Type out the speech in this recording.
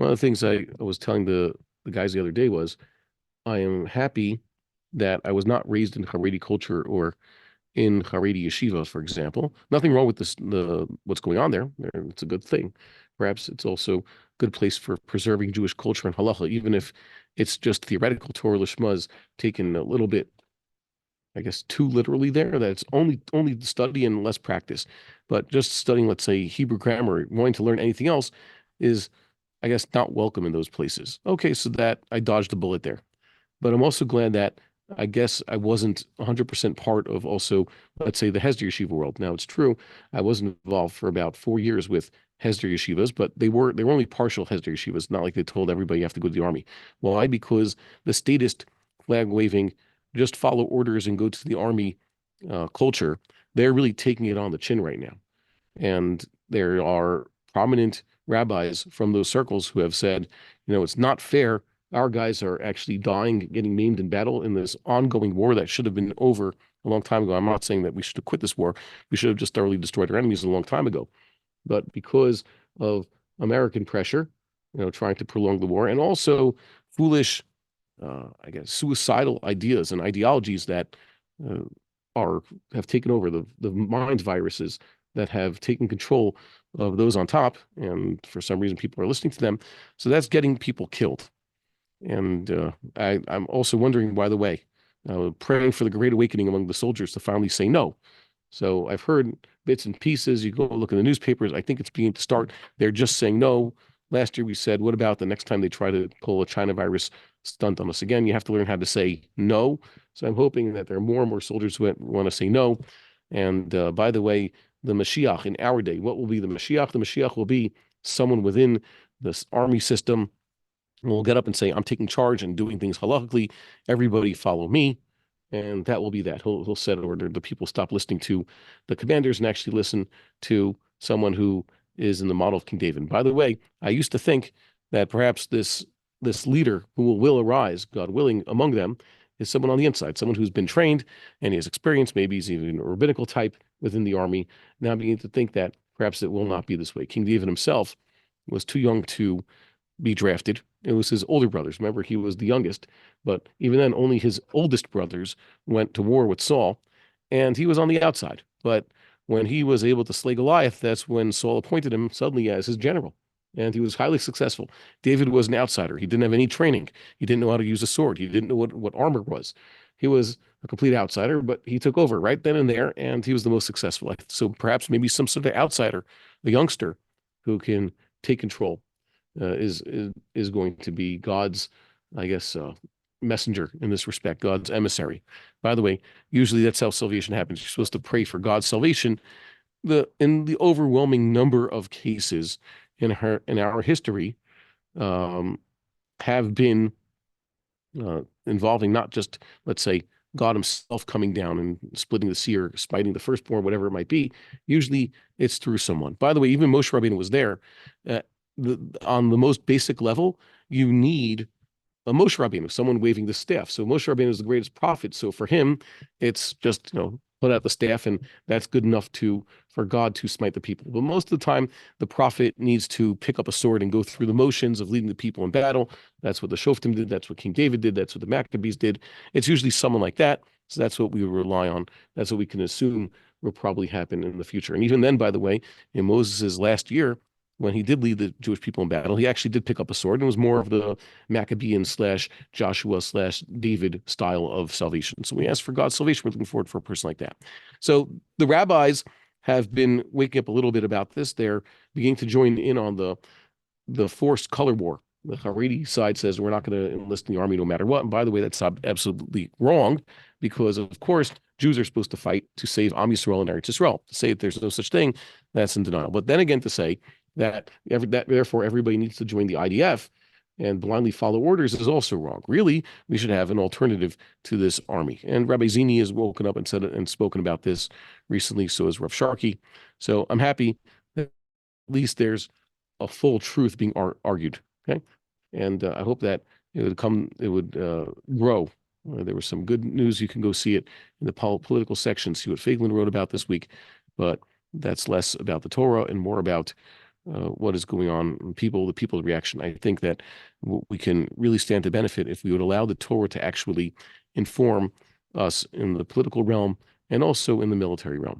One of the things I was telling the guys the other day was I am happy that I was not raised in Haredi culture or in Haredi yeshivas, for example. Nothing wrong with the what's going on there. It's a good thing. Perhaps it's also a good place for preserving Jewish culture and halacha, even if it's just theoretical Torah lishmas taken a little bit, I guess, too literally there. That it's only study and less practice. But just studying, let's say, Hebrew grammar, wanting to learn anything else is, I guess, not welcome in those places. Okay, so that I dodged a bullet there. But I'm also glad that I guess I wasn't 100% part of also, let's say, the Hesder Yeshiva world. Now, it's true, I wasn't involved for about 4 years with Hesder Yeshivas, but they were only partial Hesder Yeshivas, not like they told everybody you have to go to the army. Why? Because the statist flag waving, just follow orders and go to the army culture, they're really taking it on the chin right now. And there are prominent rabbis from those circles who have said, it's not fair. Our guys are actually dying, getting maimed in battle in this ongoing war that should have been over a long time ago. I'm not saying that we should have quit this war. We should have just thoroughly destroyed our enemies a long time ago. But because of American pressure, trying to prolong the war, and also foolish, I guess, suicidal ideas and ideologies that uh, have taken over the mind viruses that have taken control of those on top, and for some reason people are listening to them. So that's getting people killed. And I'm also wondering, by the way, praying for the great awakening among the soldiers to finally say no. So I've heard bits and pieces. You go look in the newspapers. I think it's beginning to start. They're just saying no. Last year we said, what about the next time they try to pull a China virus stunt on us again? You have to learn how to say no. So I'm hoping that there are more and more soldiers who want to say no. And by the way, the Mashiach in our day, what will be the Mashiach? The Mashiach will be someone within this army system will get up and say, I'm taking charge and doing things halachically. Everybody follow me. And that will be that. He'll set order. The people stop listening to the commanders and actually listen to someone who is in the model of King David. By the way, I used to think that perhaps this leader who will arise, God willing, among them is someone on the inside, someone who's been trained and he has experience. Maybe he's even a rabbinical type within the army. Now I'm beginning to think that perhaps it will not be this way. King David himself was too young to be drafted. It was his older brothers. Remember, he was the youngest, but even then, only his oldest brothers went to war with Saul, and he was on the outside. But when he was able to slay Goliath, that's when Saul appointed him suddenly as his general, and he was highly successful. David was an outsider. He didn't have any training. He didn't know how to use a sword. He didn't know what armor was. He was a complete outsider, but he took over right then and there, and he was the most successful. So perhaps maybe some sort of outsider, a youngster who can take control is going to be God's, I guess, messenger in this respect, God's emissary. By the way, usually that's how salvation happens. You're supposed to pray for God's salvation. In the overwhelming number of cases in our history have been involving not just, let's say, God himself coming down and splitting the sea or spiting the firstborn, whatever it might be. Usually it's through someone. By the way, even Moshe Rabbeinu was there. On the most basic level, you need a Moshe Rabbeinu, someone waving the staff. So Moshe Rabbeinu is the greatest prophet. So for him, it's just, put out the staff, and that's good enough for God to smite the people. But most of the time, the prophet needs to pick up a sword and go through the motions of leading the people in battle. That's what the Shoftim did. That's what King David did. That's what the Maccabees did. It's usually someone like that. So that's what we rely on. That's what we can assume will probably happen in the future. And even then, by the way, in Moses' last year, when he did lead the Jewish people in battle, he actually did pick up a sword and was more of the Maccabean / Joshua / David style of salvation. So we ask for God's salvation. We're looking forward for a person like that. So the rabbis have been waking up a little bit about this. They're beginning to join in on the forced color war. The Haredi side says we're not going to enlist in the army no matter what. And by the way, that's absolutely wrong because, of course, Jews are supposed to fight to save Am Yisrael and Eretz Yisrael. To say that there's no such thing, that's in denial. But then again, to say that therefore everybody needs to join the IDF and blindly follow orders is also wrong. Really, we should have an alternative to this army. And Rabbi Zini has woken up and said it and spoken about this recently. So has Rav Sharkey. So I'm happy that at least there's a full truth being argued. Okay, and I hope that it would grow. There was some good news. You can go see it in the political section, see what Feiglin wrote about this week. But that's less about the Torah and more about what is going on, the people's reaction. I think that we can really stand to benefit if we would allow the Torah to actually inform us in the political realm and also in the military realm.